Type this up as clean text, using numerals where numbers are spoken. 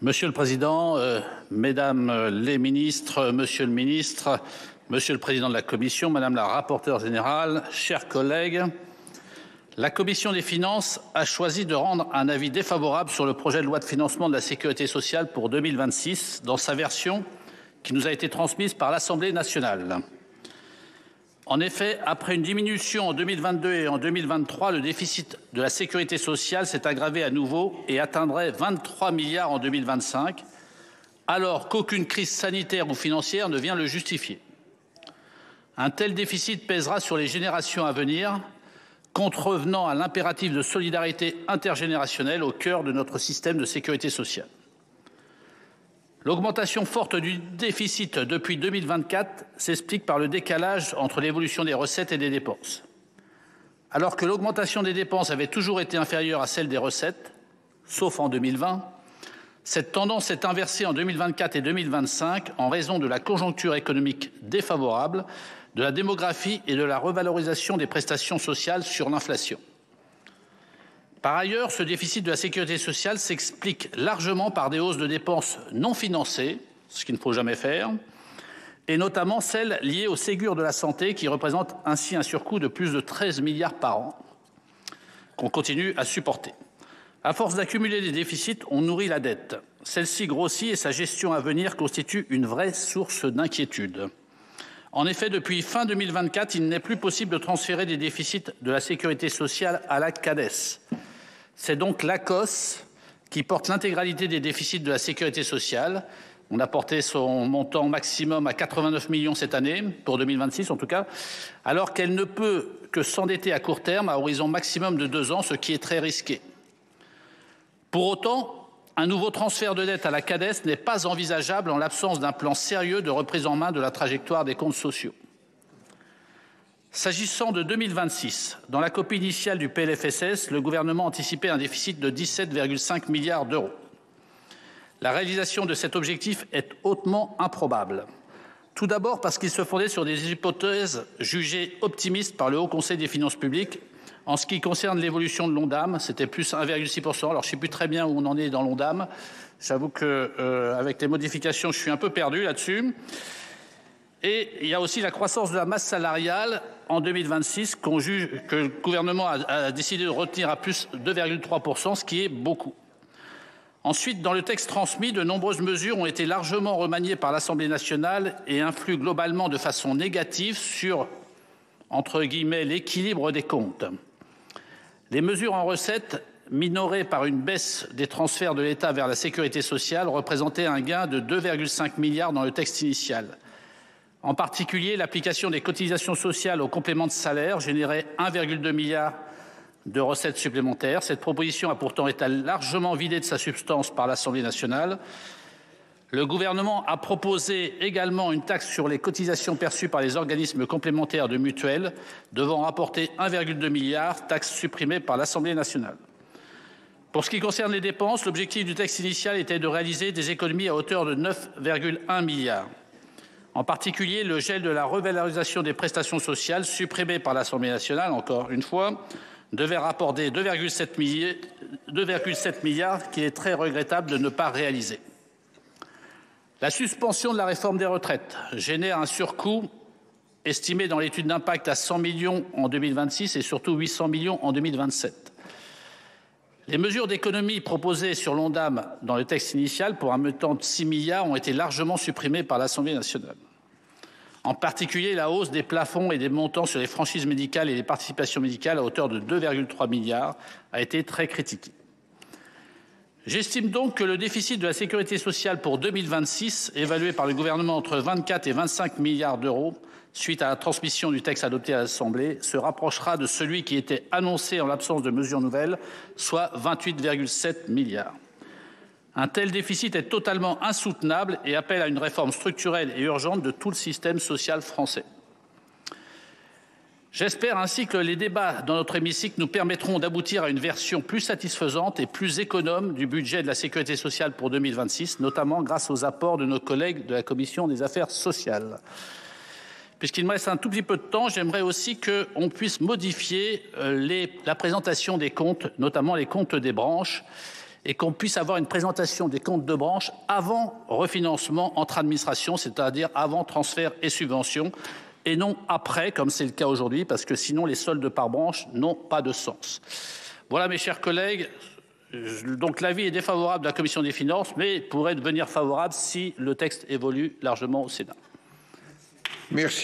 Monsieur le Président, Mesdames les ministres, Monsieur le ministre, Monsieur le Président de la Commission, Madame la rapporteure générale, chers collègues, la Commission des finances a choisi de rendre un avis défavorable sur le projet de loi de financement de la sécurité sociale pour 2026 dans sa version qui nous a été transmise par l'Assemblée nationale. En effet, après une diminution en 2022 et en 2023, le déficit de la sécurité sociale s'est aggravé à nouveau et atteindrait 23 milliards en 2025, alors qu'aucune crise sanitaire ou financière ne vient le justifier. Un tel déficit pèsera sur les générations à venir, contrevenant à l'impératif de solidarité intergénérationnelle au cœur de notre système de sécurité sociale. L'augmentation forte du déficit depuis 2024 s'explique par le décalage entre l'évolution des recettes et des dépenses. Alors que l'augmentation des dépenses avait toujours été inférieure à celle des recettes, sauf en 2020, cette tendance s'est inversée en 2024 et 2025 en raison de la conjoncture économique défavorable, de la démographie et de la revalorisation des prestations sociales sur l'inflation. Par ailleurs, ce déficit de la sécurité sociale s'explique largement par des hausses de dépenses non financées, ce qu'il ne faut jamais faire, et notamment celles liées au Ségur de la santé qui représente ainsi un surcoût de plus de 13 milliards par an qu'on continue à supporter. À force d'accumuler des déficits, on nourrit la dette. Celle-ci grossit et sa gestion à venir constitue une vraie source d'inquiétude. En effet, depuis fin 2024, il n'est plus possible de transférer des déficits de la sécurité sociale à la CADES. C'est donc l'ACOSS qui porte l'intégralité des déficits de la sécurité sociale. On a porté son montant maximum à 89 millions cette année, pour 2026 en tout cas, alors qu'elle ne peut que s'endetter à court terme, à horizon maximum de 2 ans, ce qui est très risqué. Pour autant, un nouveau transfert de dette à la CADES n'est pas envisageable en l'absence d'un plan sérieux de reprise en main de la trajectoire des comptes sociaux. S'agissant de 2026, dans la copie initiale du PLFSS, le gouvernement anticipait un déficit de 17,5 milliards d'euros. La réalisation de cet objectif est hautement improbable. Tout d'abord parce qu'il se fondait sur des hypothèses jugées optimistes par le Haut Conseil des finances publiques. En ce qui concerne l'évolution de l'ONDAM, c'était plus 1,6%. Alors je ne sais plus très bien où on en est dans l'ONDAM. J'avoue qu'avec les modifications, je suis un peu perdu là-dessus. Et il y a aussi la croissance de la masse salariale en 2026 que le gouvernement a décidé de retenir à plus 2,3%, ce qui est beaucoup. Ensuite, dans le texte transmis, de nombreuses mesures ont été largement remaniées par l'Assemblée nationale et influent globalement de façon négative sur, entre guillemets, l'équilibre des comptes. Les mesures en recettes, minorées par une baisse des transferts de l'État vers la sécurité sociale, représentaient un gain de 2,5 milliards dans le texte initial. En particulier, l'application des cotisations sociales au complément de salaire générait 1,2 milliard de recettes supplémentaires. Cette proposition a pourtant été largement vidée de sa substance par l'Assemblée nationale. Le gouvernement a proposé également une taxe sur les cotisations perçues par les organismes complémentaires de mutuelles, devant rapporter 1,2 milliard, taxe supprimée par l'Assemblée nationale. Pour ce qui concerne les dépenses, l'objectif du texte initial était de réaliser des économies à hauteur de 9,1 milliards. En particulier, le gel de la revalorisation des prestations sociales, supprimé par l'Assemblée nationale, encore une fois, devait rapporter 2,7 milliards, qu'il est très regrettable de ne pas réaliser. La suspension de la réforme des retraites génère un surcoût estimé dans l'étude d'impact à 100 millions en 2026 et surtout 800 millions en 2027. Les mesures d'économie proposées sur l'ONDAM dans le texte initial pour un montant de 6 milliards ont été largement supprimées par l'Assemblée nationale. En particulier, la hausse des plafonds et des montants sur les franchises médicales et les participations médicales à hauteur de 2,3 milliards a été très critiquée. J'estime donc que le déficit de la sécurité sociale pour 2026, évalué par le gouvernement entre 24 et 25 milliards d'euros, suite à la transmission du texte adopté à l'Assemblée, se rapprochera de celui qui était annoncé en l'absence de mesures nouvelles, soit 28,7 milliards. Un tel déficit est totalement insoutenable et appelle à une réforme structurelle et urgente de tout le système social français. J'espère ainsi que les débats dans notre hémicycle nous permettront d'aboutir à une version plus satisfaisante et plus économe du budget de la sécurité sociale pour 2026, notamment grâce aux apports de nos collègues de la Commission des affaires sociales. Puisqu'il me reste un tout petit peu de temps, j'aimerais aussi qu'on puisse modifier la présentation des comptes, notamment les comptes des branches, et qu'on puisse avoir une présentation des comptes de branche avant refinancement entre administrations, c'est-à-dire avant transfert et subventions, et non après, comme c'est le cas aujourd'hui, parce que sinon les soldes par branche n'ont pas de sens. Voilà, mes chers collègues. Donc l'avis est défavorable de la Commission des finances, mais pourrait devenir favorable si le texte évolue largement au Sénat. Merci.